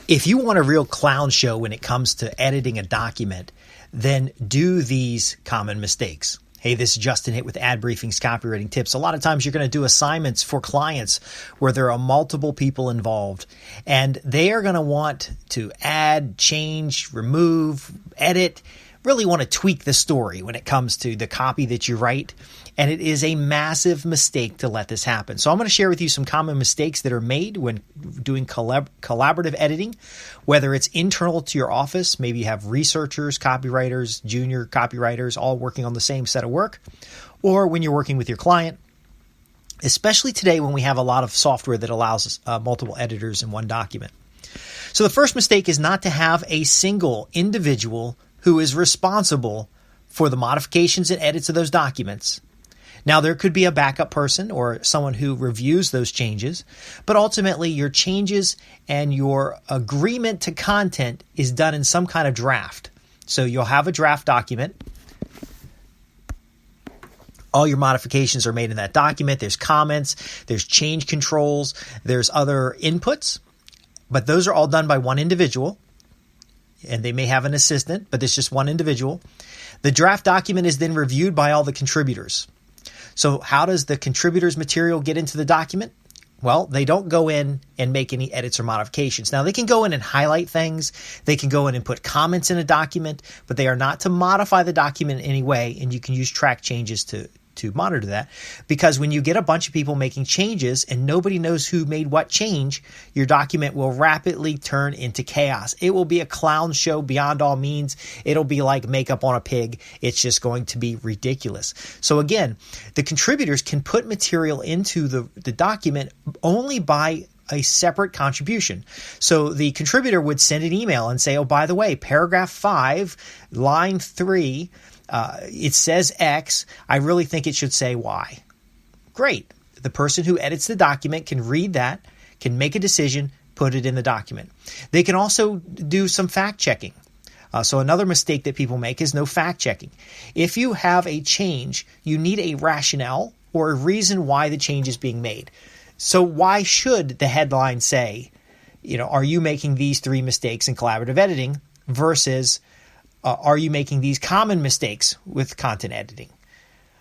If you want a real clown show when it comes to editing a document, then do these common mistakes. Hey, this is Justin Hitt with Ad Briefing's Copywriting Tips. A lot of times you're going to do assignments for clients where there are multiple people involved, and they are going to want to add, change, remove, edit, really want to tweak the story when it comes to the copy that you write. And it is a massive mistake to let this happen. So I'm going to share with you some common mistakes that are made when doing collaborative editing, whether it's internal to your office, maybe you have researchers, copywriters, junior copywriters, all working on the same set of work, or when you're working with your client, especially today when we have a lot of software that allows multiple editors in one document. So the first mistake is not to have a single individual who is responsible for the modifications and edits of those documents. Now, there could be a backup person or someone who reviews those changes, but ultimately your changes and your agreement to content is done in some kind of draft. So you'll have a draft document. All your modifications are made in that document. There's comments, there's change controls, there's other inputs, but those are all done by one individual. And they may have an assistant, but it's just one individual. The draft document is then reviewed by all the contributors. So how does the contributors' material get into the document? Well, they don't go in and make any edits or modifications. Now, they can go in and highlight things. They can go in and put comments in a document, but they are not to modify the document in any way. And you can use track changes to monitor that, because when you get a bunch of people making changes and nobody knows who made what change, your document will rapidly turn into chaos. It will be a clown show beyond all means. It'll be like makeup on a pig. It's just going to be ridiculous. So again, the contributors can put material into the document only by a separate contribution. So the contributor would send an email and say, oh, by the way, paragraph 5, line 3, it says X. I really think it should say Y. Great. The person who edits the document can read that, can make a decision, put it in the document. They can also do some fact checking. So another mistake that people make is no fact checking. If you have a change, you need a rationale or a reason why the change is being made. So why should the headline say, are you making these 3 mistakes in collaborative editing versus are you making these common mistakes with content editing?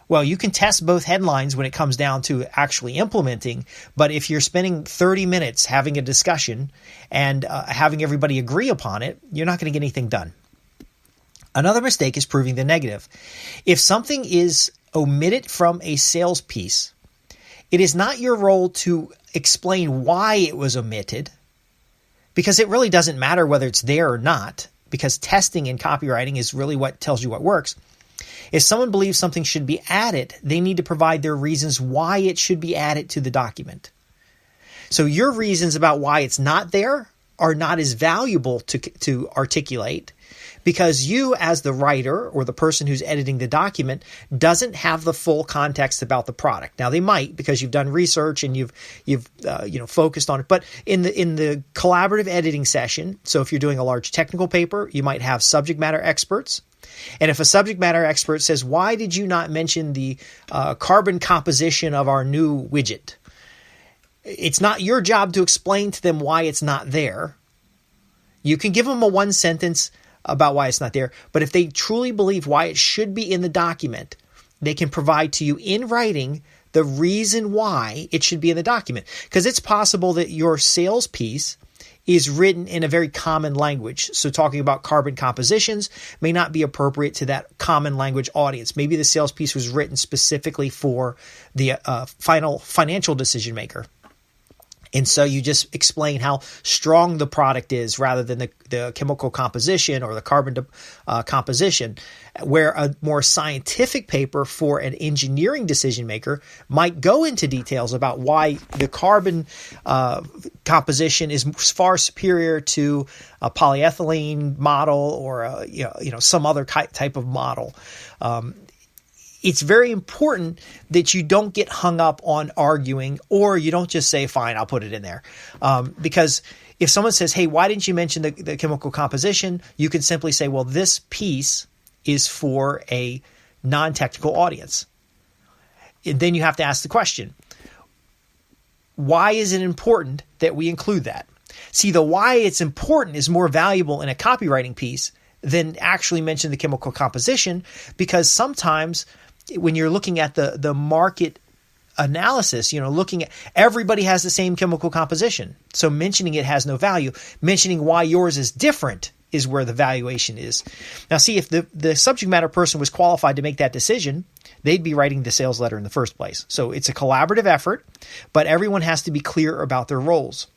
Well, you can test both headlines when it comes down to actually implementing, but if you're spending 30 minutes having a discussion and having everybody agree upon it, you're not going to get anything done. Another mistake is proving the negative. If something is omitted from a sales piece, it is not your role to explain why it was omitted, because it really doesn't matter whether it's there or not, because testing in copywriting is really what tells you what works. If someone believes something should be added, they need to provide their reasons why it should be added to the document. So your reasons about why it's not there are not as valuable to articulate, because you as the writer or the person who's editing the document doesn't have the full context about the product. Now they might, because you've done research and you've focused on it. But in the collaborative editing session, so if you're doing a large technical paper, you might have subject matter experts. And if a subject matter expert says, why did you not mention the carbon composition of our new widget? It's not your job to explain to them why it's not there. You can give them a one sentence about why it's not there, but if they truly believe why it should be in the document, they can provide to you in writing the reason why it should be in the document. Because it's possible that your sales piece is written in a very common language. So talking about carbon compositions may not be appropriate to that common language audience. Maybe the sales piece was written specifically for the final financial decision maker. And so you just explain how strong the product is rather than the chemical composition or the carbon composition, where a more scientific paper for an engineering decision maker might go into details about why the carbon composition is far superior to a polyethylene model or some other type of model. It's very important that you don't get hung up on arguing, or you don't just say, fine, I'll put it in there. Because if someone says, hey, why didn't you mention the chemical composition? You can simply say, well, this piece is for a non-technical audience. And then you have to ask the question, why is it important that we include that? See, the why it's important is more valuable in a copywriting piece than actually mention the chemical composition, because sometimes when you're looking at the market analysis, looking at everybody has the same chemical composition. So mentioning it has no value. Mentioning why yours is different is where the valuation is. Now, see, if the subject matter person was qualified to make that decision, they'd be writing the sales letter in the first place. So it's a collaborative effort, but everyone has to be clear about their roles.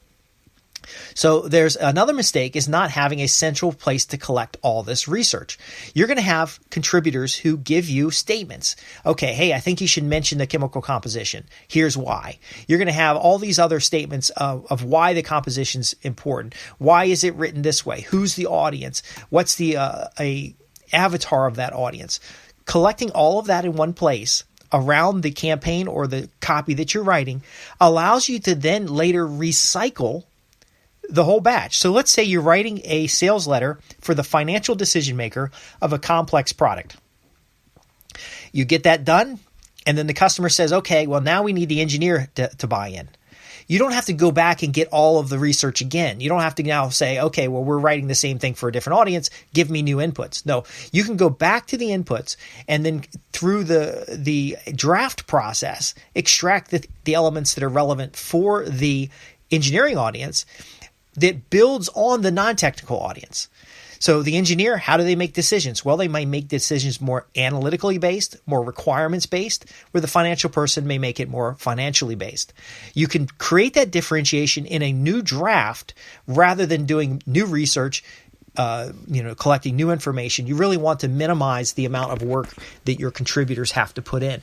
So there's another mistake is not having a central place to collect all this research. You're going to have contributors who give you statements. Okay, hey, I think you should mention the chemical composition. Here's why. You're going to have all these other statements of why the composition's important. Why is it written this way? Who's the audience? What's the a avatar of that audience? Collecting all of that in one place around the campaign or the copy that you're writing allows you to then later recycle the whole batch. So let's say you're writing a sales letter for the financial decision maker of a complex product. You get that done, and then the customer says, okay, well, now we need the engineer to buy in. You don't have to go back and get all of the research again. You don't have to now say, okay, well, we're writing the same thing for a different audience. Give me new inputs. No, you can go back to the inputs and then through the draft process, extract the elements that are relevant for the engineering audience that builds on the non-technical audience. So the engineer, how do they make decisions? Well, they might make decisions more analytically based, more requirements based, where the financial person may make it more financially based. You can create that differentiation in a new draft rather than doing new research, collecting new information. You really want to minimize the amount of work that your contributors have to put in.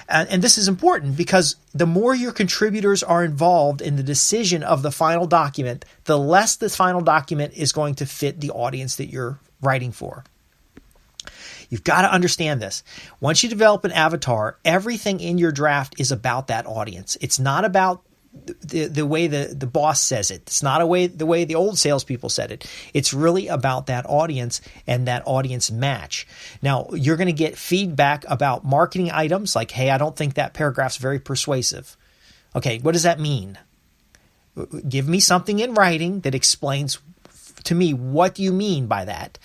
And this is important because the more your contributors are involved in the decision of the final document, the less the final document is going to fit the audience that you're writing for. You've got to understand this. Once you develop an avatar, everything in your draft is about that audience. It's not about the way the boss says it. It's not the way the old salespeople said it. It's really about that audience and that audience match. Now, you're going to get feedback about marketing items like, hey, I don't think that paragraph's very persuasive. Okay, what does that mean? Give me something in writing that explains to me what you mean by that.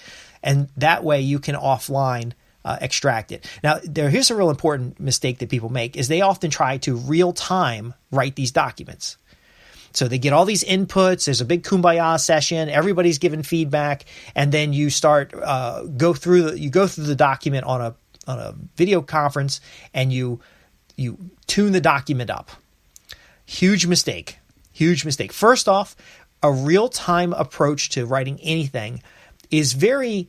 And that way you can offline extract it. Now, here's a real important mistake that people make is they often try to real time write these documents. So they get all these inputs. There's a big kumbaya session. Everybody's giving feedback, and then you start go through the document on a video conference, and you tune the document up. Huge mistake. Huge mistake. First off, a real time approach to writing anything is very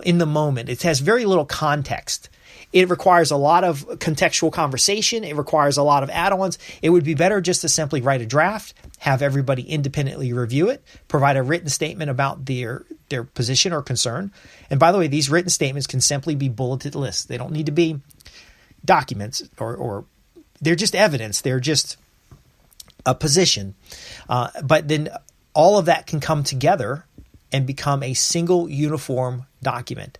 in the moment. It has very little context. It requires a lot of contextual conversation. It requires a lot of add-ons. It would be better just to simply write a draft, have everybody independently review it, provide a written statement about their position or concern. And by the way, these written statements can simply be bulleted lists. They don't need to be documents or they're just evidence. They're just a position. But then all of that can come together and become a single uniform document.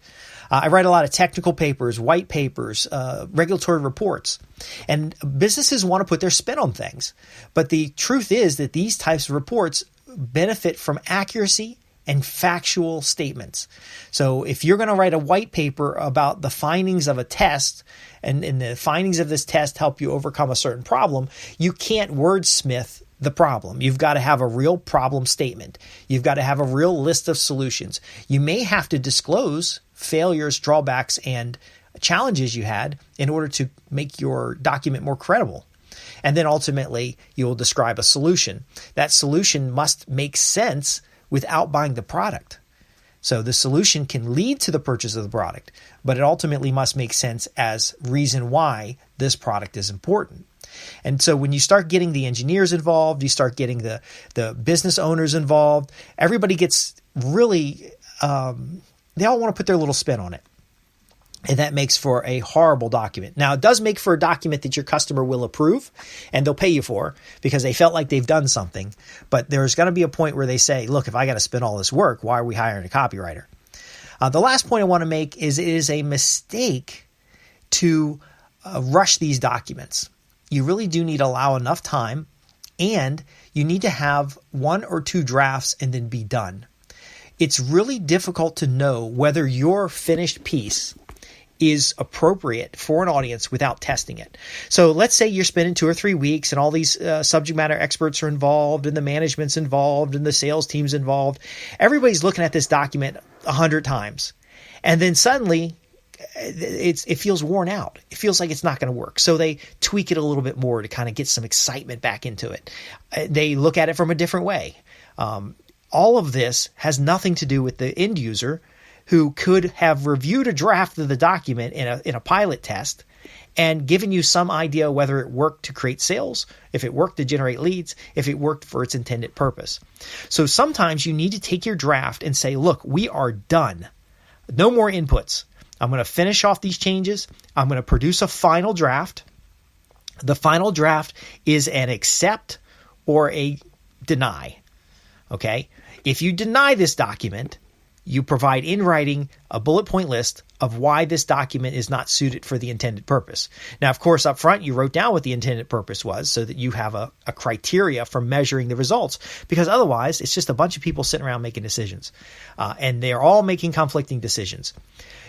I write a lot of technical papers, white papers, regulatory reports, and businesses want to put their spin on things. But the truth is that these types of reports benefit from accuracy and factual statements. So if you're going to write a white paper about the findings of a test and the findings of this test help you overcome a certain problem, you can't wordsmith the problem. You've got to have a real problem statement. You've got to have a real list of solutions. You may have to disclose failures, drawbacks, and challenges you had in order to make your document more credible. And then ultimately, you will describe a solution. That solution must make sense without buying the product. So the solution can lead to the purchase of the product, but it ultimately must make sense as reason why this product is important. And so when you start getting the engineers involved, you start getting the business owners involved, everybody gets really, they all want to put their little spin on it. And that makes for a horrible document. Now, it does make for a document that your customer will approve and they'll pay you for because they felt like they've done something. But there's going to be a point where they say, look, if I got to spend all this work, why are we hiring a copywriter? The last point I want to make is it is a mistake to rush these documents. You really do need to allow enough time and you need to have 1 or 2 drafts and then be done. It's really difficult to know whether your finished piece is appropriate for an audience without testing it. So let's say you're spending 2 or 3 weeks and all these subject matter experts are involved and the management's involved and the sales team's involved. Everybody's looking at this document 100 times. And then suddenly it feels worn out. It feels like it's not going to work. So they tweak it a little bit more to kind of get some excitement back into it. They look at it from a different way. All of this has nothing to do with the end user who could have reviewed a draft of the document in a pilot test and given you some idea whether it worked to create sales, if it worked to generate leads, if it worked for its intended purpose. So sometimes you need to take your draft and say, look, we are done. No more inputs. I'm going to finish off these changes. I'm going to produce a final draft. The final draft is an accept or a deny. Okay? If you deny this document, you provide in writing a bullet point list of why this document is not suited for the intended purpose. Now, of course, up front, you wrote down what the intended purpose was so that you have a criteria for measuring the results, because otherwise it's just a bunch of people sitting around making decisions, and they're all making conflicting decisions.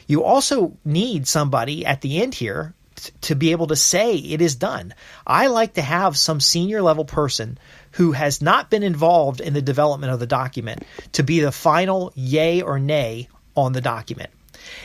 You also need somebody at the end here to be able to say it is done. I like to have some senior level person who has not been involved in the development of the document to be the final yay or nay on the document.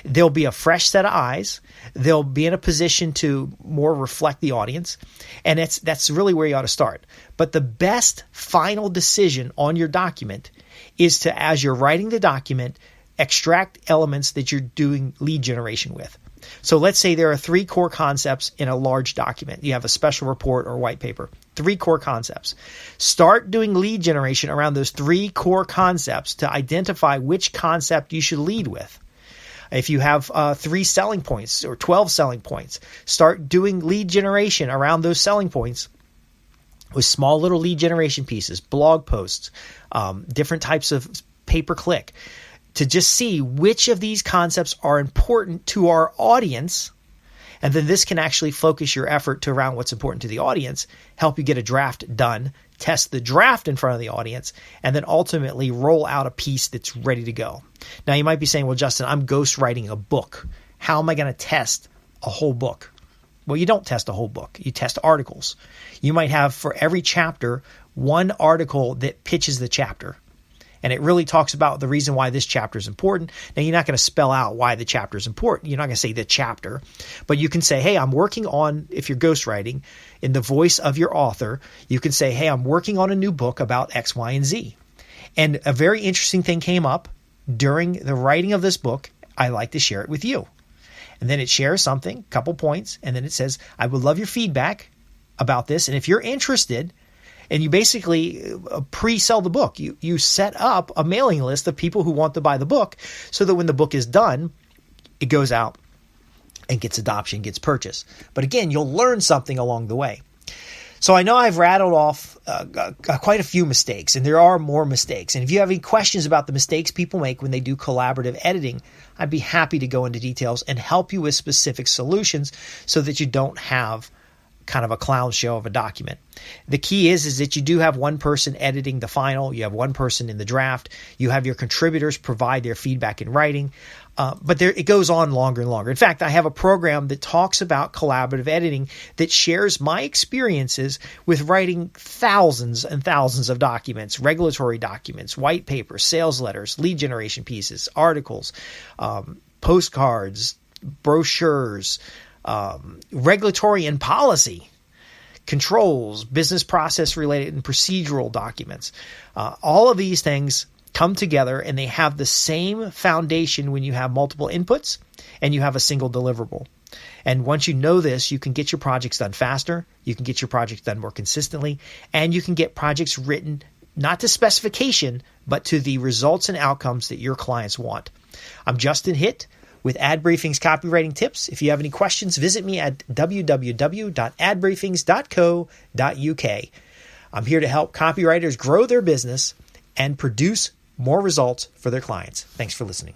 There'll be a fresh set of eyes. They'll be in a position to more reflect the audience. And that's really where you ought to start. But the best final decision on your document is to, as you're writing the document, extract elements that you're doing lead generation with. So let's say there are 3 core concepts in a large document. You have a special report or white paper. 3 core concepts. Start doing lead generation around those 3 core concepts to identify which concept you should lead with. If you have 3 selling points or 12 selling points, start doing lead generation around those selling points with small little lead generation pieces, blog posts, different types of pay-per-click, to just see which of these concepts are important to our audience. And then this can actually focus your effort to around what's important to the audience, help you get a draft done, test the draft in front of the audience, and then ultimately roll out a piece that's ready to go. Now you might be saying, well, Justin, I'm ghostwriting a book. How am I going to test a whole book? Well, you don't test a whole book. You test articles. You might have for every chapter, 1 article that pitches the chapter. And it really talks about the reason why this chapter is important. Now, you're not going to spell out why the chapter is important. You're not going to say the chapter. But you can say, hey, I'm working on, if you're ghostwriting, in the voice of your author, you can say, hey, I'm working on a new book about X, Y, and Z. And a very interesting thing came up during the writing of this book. I'd like to share it with you. And then it shares something, a couple points, and then it says, I would love your feedback about this. And if you're interested, and you basically pre-sell the book. You set up a mailing list of people who want to buy the book so that when the book is done, it goes out and gets adoption, gets purchase. But again, you'll learn something along the way. So I know I've rattled off quite a few mistakes, and there are more mistakes. And if you have any questions about the mistakes people make when they do collaborative editing, I'd be happy to go into details and help you with specific solutions so that you don't have kind of a clown show of a document. The key is that you do have one person editing the final. You have one person in the draft. You have your contributors provide their feedback in writing. But it goes on longer and longer. In fact, I have a program that talks about collaborative editing that shares my experiences with writing thousands and thousands of documents, regulatory documents, white papers, sales letters, lead generation pieces, articles, postcards, brochures, regulatory and policy, controls, business process related and procedural documents. All of these things come together and they have the same foundation when you have multiple inputs and you have a single deliverable. And once you know this, you can get your projects done faster, you can get your projects done more consistently, and you can get projects written not to specification, but to the results and outcomes that your clients want. I'm Justin Hitt with Ad Briefing's Copywriting Tips. If you have any questions, visit me at www.adbriefings.co.uk. I'm here to help copywriters grow their business and produce more results for their clients. Thanks for listening.